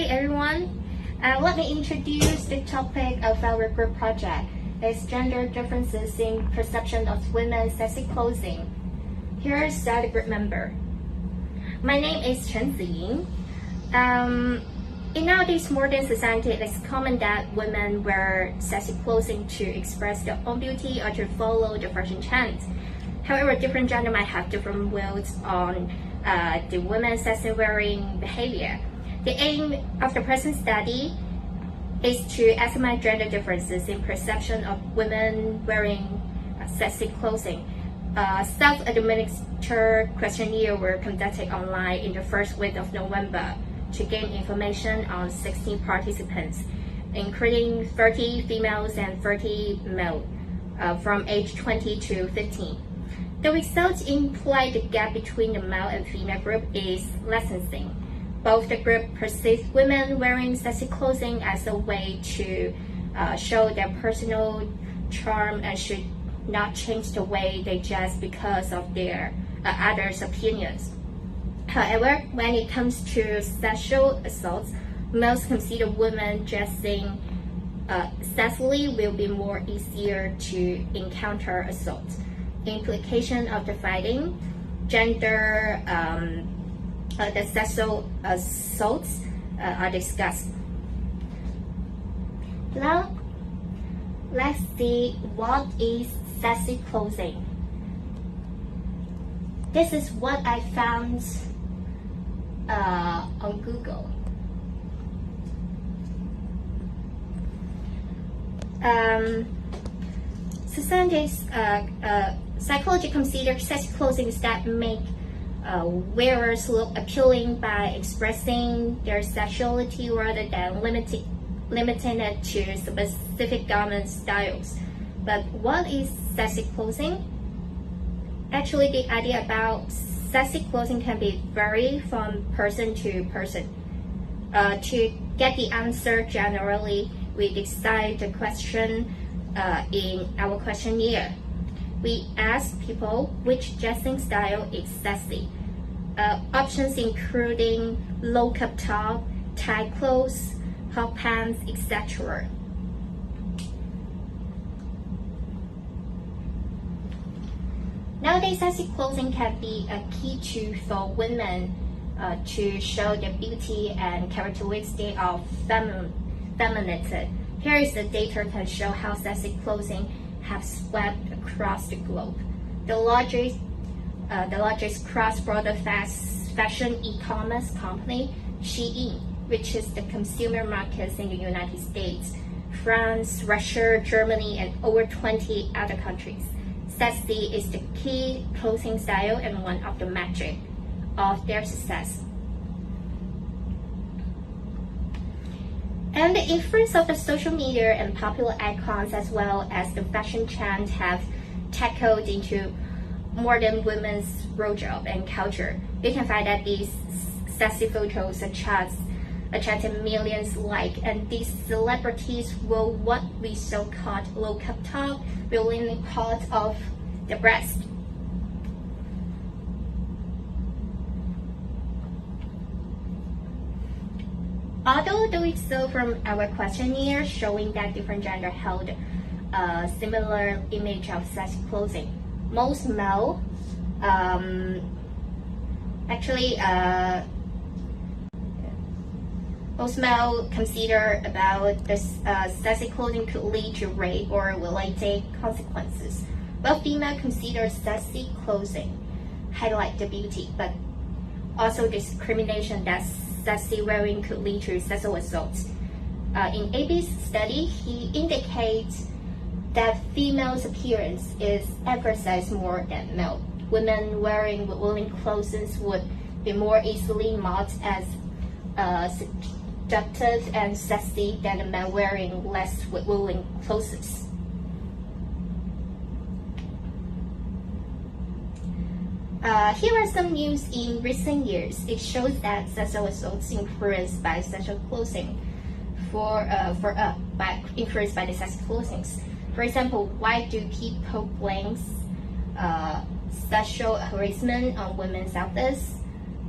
everyone. Let me introduce the topic of our group project. It's gender differences in perception of women's sexy clothing. Here's the group member. My name is Chen Ziying. In nowadays modern society, it's common that women wear sexy clothing to express their own beauty or to follow the fashion trend. However, different gender might have different views on the women's sexy wearing behavior. The aim of the present study is to examine gender differences in perception of women wearing sexy clothing. Self-administered questionnaire were conducted online in the first week of November to gain information on 16 participants, including 30 females and 30 males from age 20 to 15. The results imply the gap between the male and female group is lessening. Both the group perceive women wearing sexy clothing as a way to show their personal charm and should not change the way they dress because of their others' opinions. However, when it comes to sexual assaults, males consider women dressing sexily will be more easier to encounter assault. Implication of the fighting, gender, the sexual assaults are discussed. Now, let's see what is sexy clothing. This is what I found on Google. Psychology considers sexy clothing that make wearers look appealing by expressing their sexuality rather than limiting it to specific garment styles. But what is sexy clothing? Actually, the idea about sexy clothing can be vary from person to person. To get the answer, generally, we decide the question in our questionnaire. We ask people which dressing style is sexy. Options including low-cut top, tight clothes, hot pants, etc. Nowadays, sexy clothing can be a key tool for women to show their beauty and characteristic of femininity. Here is the data can show how sexy clothing have swept across the globe. The largest cross-border fashion e-commerce company, Shein, which is the consumer markets in the United States, France, Russia, Germany, and over 20 other countries. Sexy is the key clothing style and one of the metrics of their success. And the influence of the social media and popular icons as well as the fashion trend have tackled into modern women's wardrobe and culture. You can find that these sexy photos attracted millions like, and these celebrities wore what we so-called low-cut top, revealing part of the breast. Although the result from our questionnaire showing that different gender held a similar image of sexy clothing, most male consider about this sexy clothing could lead to rape or related consequences. While female consider sexy clothing highlight the beauty, but also discrimination that sexy wearing could lead to sexual assault. In AB's study, he indicates that female's appearance is emphasized more than male. Women wearing woolen clothes would be more easily marked as seductive and sexy than a man wearing less woolen clothes. Here are some news in recent years. It shows that sexual assaults influenced by sexual clothing influenced by the sexual clothing. For example, why do people blame sexual harassment on women's outfits?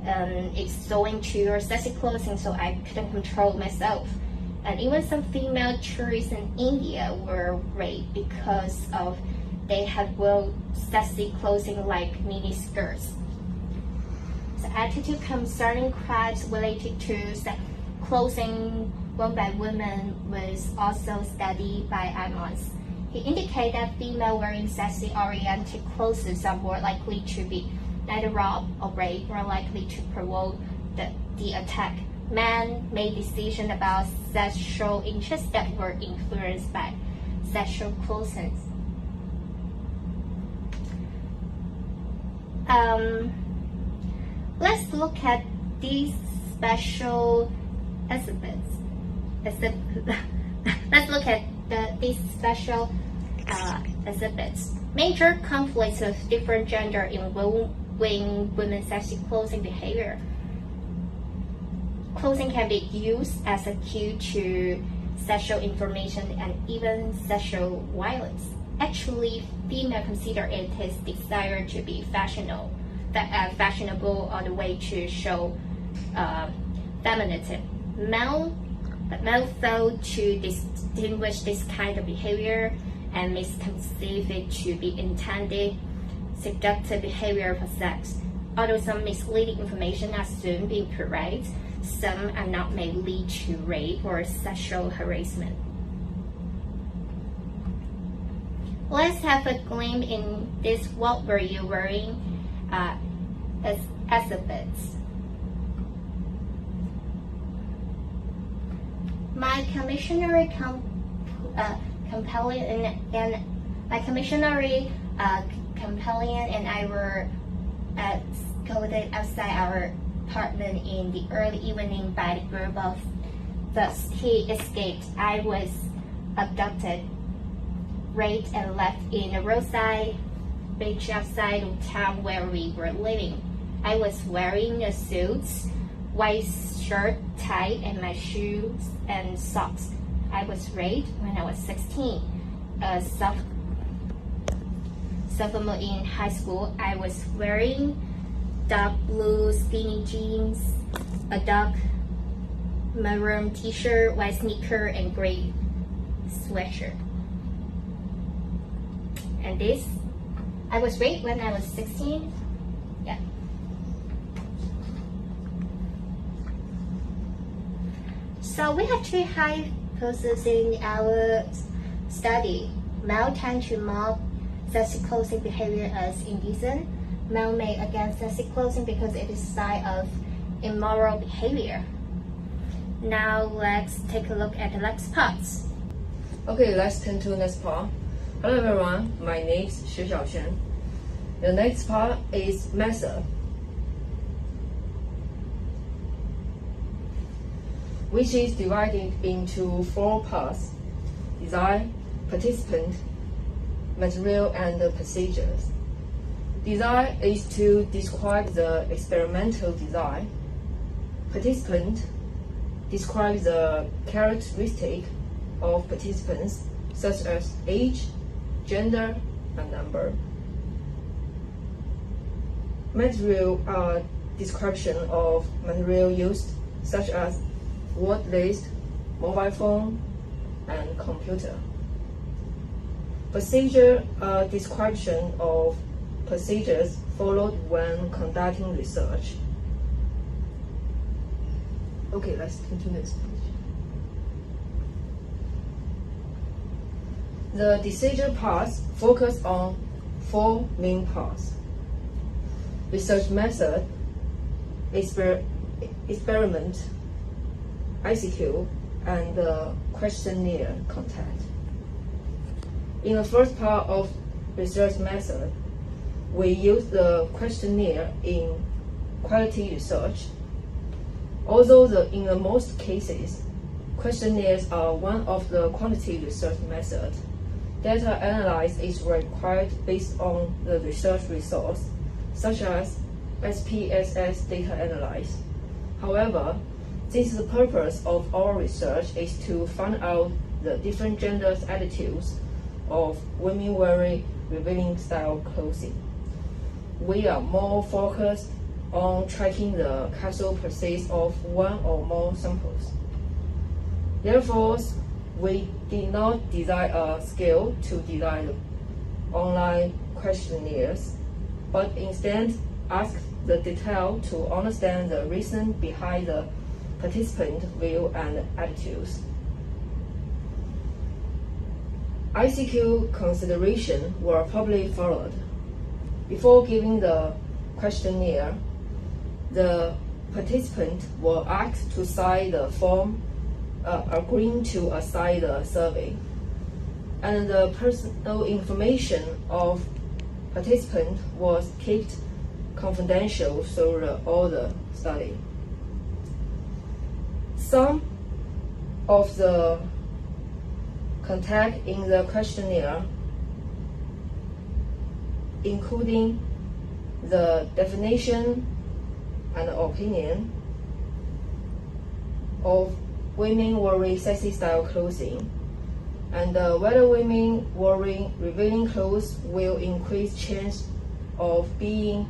it's going to sexy clothing, so I couldn't control myself. And even some female tourists in India were raped because of they had worn sexy clothing like mini skirts. The attitude concerning crimes related to clothing worn by women was also studied by Amos. He indicated that female wearing sexy-oriented clothes are more likely to be neither robbed or raped, more likely to provoke the attack. Men made decisions about sexual interests that were influenced by sexual clothing. Let's look at these special exhibits. Let's look at these special exhibits. Major conflicts of different gender involving women's sexy clothing behavior. Clothing can be used as a cue to sexual information and even sexual violence. Actually, females consider it is desire to be fashionable or the way to show femininity. Male fail to distinguish this kind of behavior and misconceive it to be intended seductive behavior for sex. Although some misleading information are soon being correct, some are not may lead to rape or sexual harassment. Let's have a glimpse in this what were you wearing exhibits. My commissionary companion and I were coded outside our apartment in the early evening by the group of thugs. He escaped. I was abducted, raped, and left in a roadside beach outside the town where we were living. I was wearing a suit, white shirt, tie, and my shoes and socks. I was raped when I was 16. A sophomore in high school, I was wearing dark blue skinny jeans, a dark maroon t-shirt, white sneaker, and gray sweatshirt. And this, I was raped when I was 16. Yeah. So we have two hypotheses in our study. Male tend to mock sexy clothing behavior as indecent. Male may against sexy clothing because it is a sign of immoral behavior. Now let's take a look at the next parts. Okay, let's turn to the next part. Hello everyone, my name is Xu Xiaoquan. The next part is method, which is divided into 4 parts: design, participant, material, and procedures. Design is to describe the experimental design. Participant describes the characteristic of participants such as age, gender, and number. Material are description of material used such as word list, mobile phone, and computer. Procedure are description of procedures followed when conducting research. Okay, let's continue this page. The decision parts focus on 4 main parts: research method, experiment, ICQ, and questionnaire content. In the first part of research method, we use the questionnaire in quality research. Although in the most cases, questionnaires are one of the quantity research methods, data analysis is required based on the research resource, such as SPSS data analysis. However, since the purpose of our research is to find out the different genders' attitudes of women wearing revealing style clothing, we are more focused on tracking the causal process of one or more samples. Therefore, we did not design a scale to design online questionnaires, but instead asked the detail to understand the reason behind the participant view and attitudes. ICQ considerations were probably followed. Before giving the questionnaire, the participant were asked to sign the form agreeing to assign the survey, and the personal information of participant was kept confidential through all the study. Some of the content in the questionnaire, including the definition and opinion of women wearing sexy style clothing, and whether women wearing revealing clothes will increase chance of being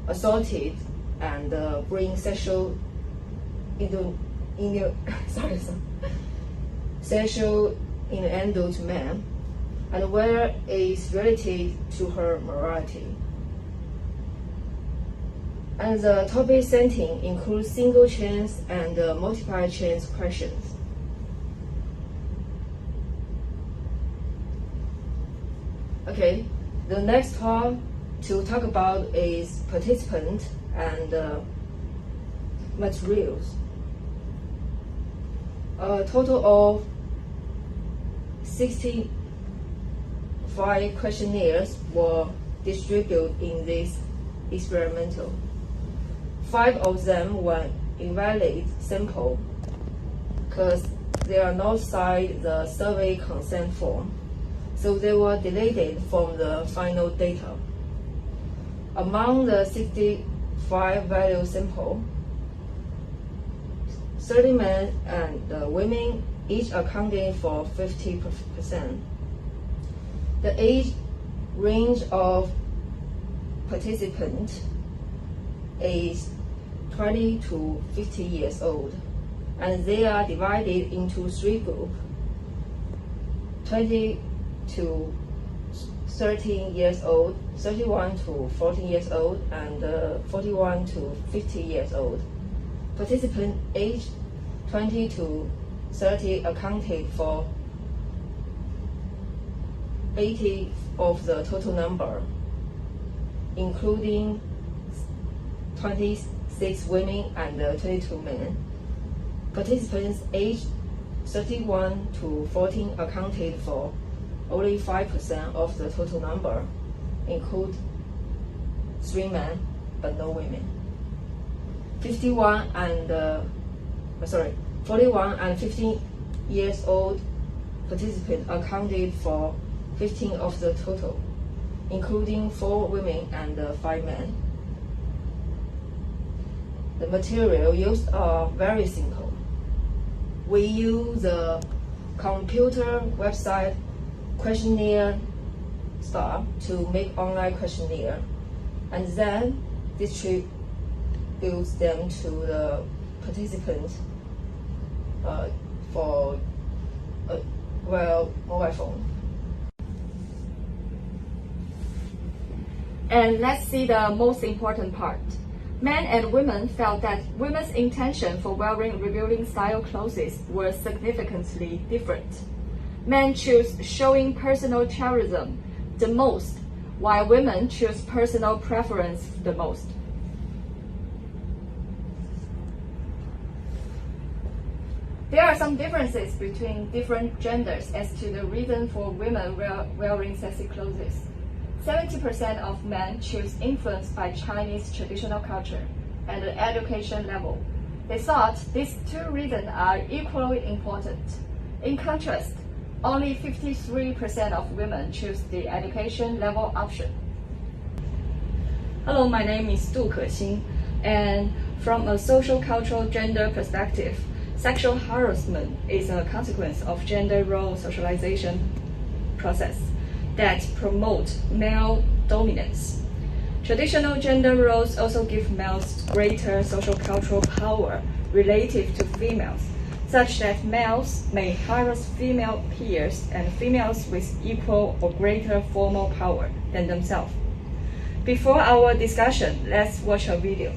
assaulted and bring sexual sexual innuendo to men, and whether it is related to her morality. And the topic setting includes single chance and multiple chance questions. Okay, the next part to talk about is participant and materials. A total of 65 questionnaires were distributed in this experimental. 5 of them were invalid sample because they are not signed the survey consent form, so they were deleted from the final data. Among the 65 value sample, 30 men and women each accounted for 50%. The age range of participants is 20 to 50 years old, and they are divided into 3 groups: 20 to 13 years old, 31 to 14 years old, and 41 to 50 years old. Participant age 20 to 30 accounted for 80 of the total number, including 26 women and 22 men. Participants aged 31 to 14 accounted for only 5% of the total number, include 3 men but no women. 41 and 15 years old participants accounted for 15 of the total, including 4 women and 5 men. The material used are very simple. We use the computer website questionnaire star to make online questionnaire, and then distribute them to the participants for mobile phone. And let's see the most important part. Men and women felt that women's intention for wearing revealing style clothes were significantly different. Men choose showing personal charism the most, while women choose personal preference the most. There are some differences between different genders as to the reason for women wearing sexy clothes. 70% of men choose influenced by Chinese traditional culture and the education level. They thought these 2 reasons are equally important. In contrast, only 53% of women choose the education level option. Hello, my name is Du Kexin, and from a social cultural gender perspective, sexual harassment is a consequence of gender role socialization process that promote male dominance. Traditional gender roles also give males greater social cultural power relative to females, such that males may harass female peers and females with equal or greater formal power than themselves. Before our discussion, let's watch a video.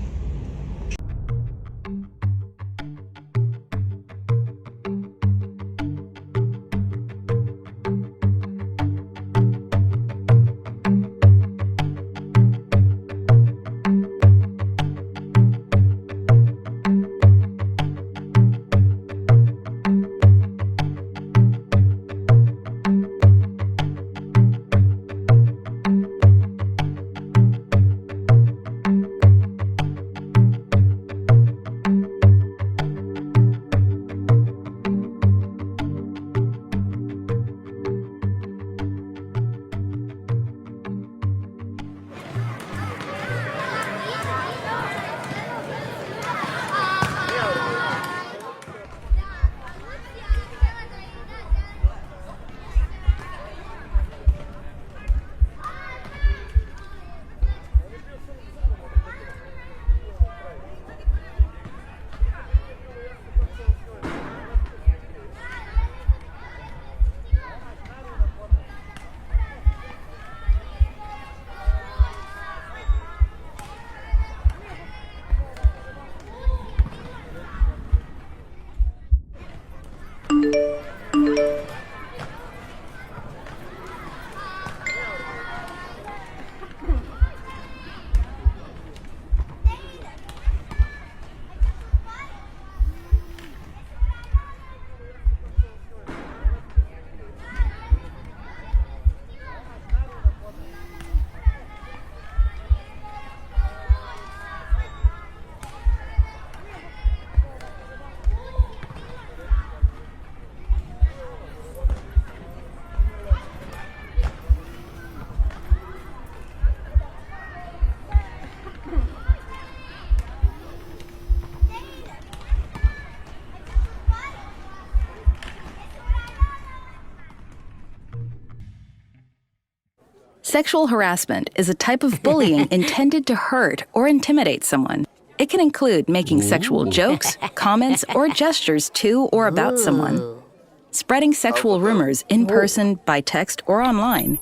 Sexual harassment is a type of bullying intended to hurt or intimidate someone. It can include making sexual jokes, comments, or gestures to or about someone, spreading sexual rumors in person, by text, or online,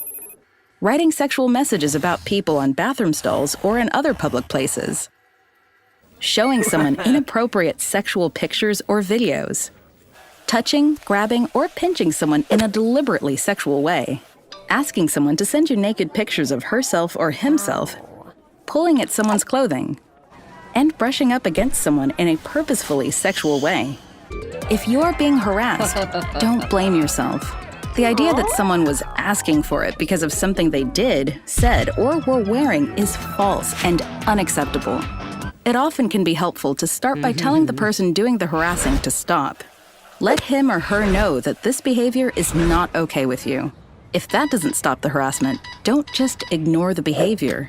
writing sexual messages about people on bathroom stalls or in other public places, showing someone inappropriate sexual pictures or videos, touching, grabbing, or pinching someone in a deliberately sexual way, asking someone to send you naked pictures of herself or himself, pulling at someone's clothing, and brushing up against someone in a purposefully sexual way. If you're being harassed, don't blame yourself. The idea that someone was asking for it because of something they did, said, or were wearing is false and unacceptable. It often can be helpful to start by telling the person doing the harassing to stop. Let him or her know that this behavior is not okay with you. If that doesn't stop the harassment, don't just ignore the behavior.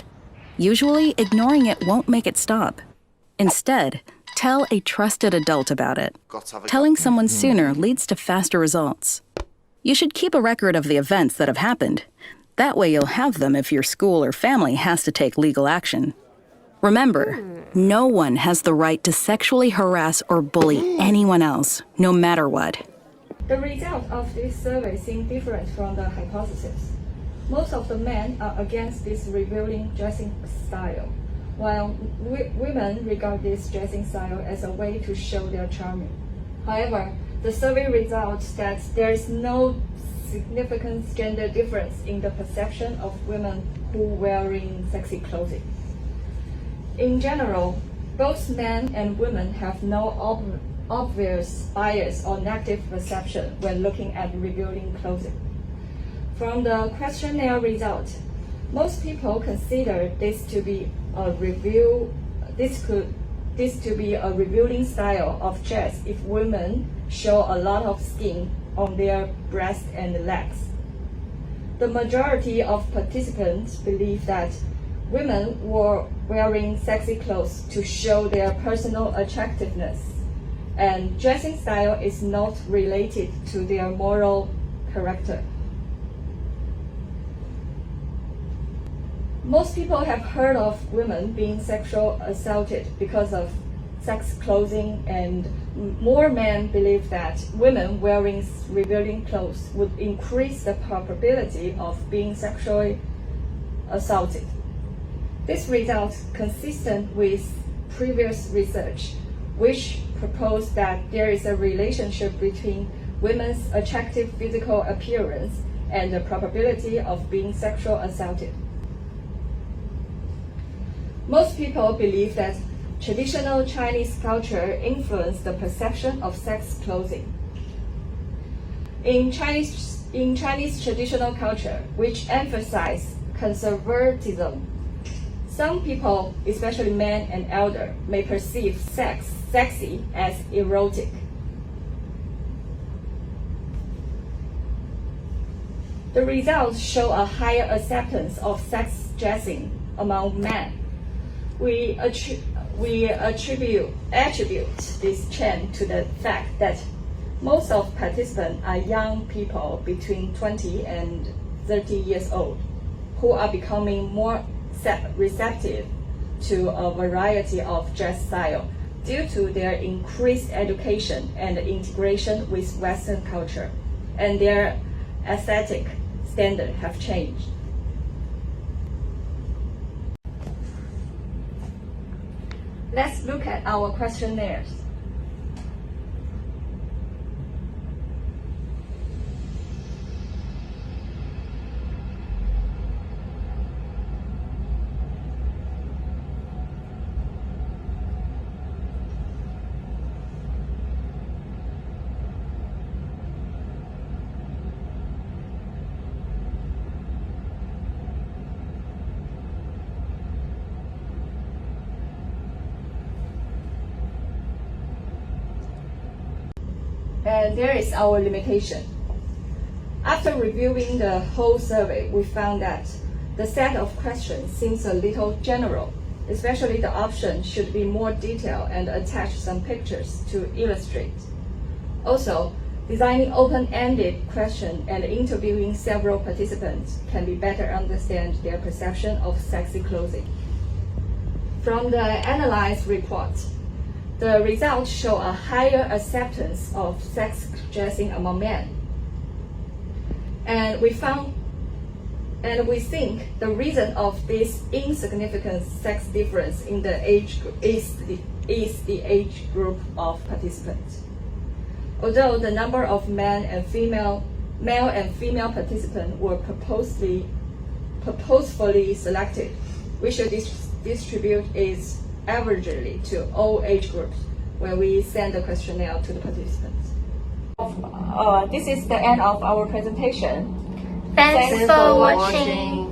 Usually, ignoring it won't make it stop. Instead, tell a trusted adult about it. Telling someone sooner leads to faster results. You should keep a record of the events that have happened. That way you'll have them if your school or family has to take legal action. Remember, no one has the right to sexually harass or bully anyone else, no matter what. The result of this survey seems different from the hypothesis. Most of the men are against this revealing dressing style, while women regard this dressing style as a way to show their charming. However, the survey results that there is no significant gender difference in the perception of women who wearing sexy clothing. In general, both men and women have no obvious bias or negative perception when looking at revealing clothing. From the questionnaire result, most people consider this to be a revealing style of dress if women show a lot of skin on their breasts and legs. The majority of participants believe that women were wearing sexy clothes to show their personal attractiveness, and dressing style is not related to their moral character. Most people have heard of women being sexually assaulted because of sex clothing, and more men believe that women wearing revealing clothes would increase the probability of being sexually assaulted. This result consistent with previous research, which proposed that there is a relationship between women's attractive physical appearance and the probability of being sexually assaulted. Most people believe that traditional Chinese culture influenced the perception of sex clothing. In Chinese traditional culture, which emphasizes conservatism, some people, especially men and elder, may perceive sexy as erotic. The results show a higher acceptance of sex dressing among men. We attribute this trend to the fact that most of participants are young people between 20 and 30 years old who are becoming more receptive to a variety of dress style due to their increased education and integration with Western culture, and their aesthetic standards have changed. Let's look at our questionnaires. And there is our limitation. After reviewing the whole survey, we found that the set of questions seems a little general, especially the option should be more detailed and attach some pictures to illustrate. Also, designing open-ended questions and interviewing several participants can be better understand their perception of sexy clothing. From the analyzed report, the results show a higher acceptance of sex dressing among men. And we think the reason of this insignificant sex difference in the age is the age group of participants. Although the number of male and female participants were purposefully selected, we should distribute it averagely to all age groups when we send the questionnaire to the participants. This is the end of our presentation. Thanks for watching.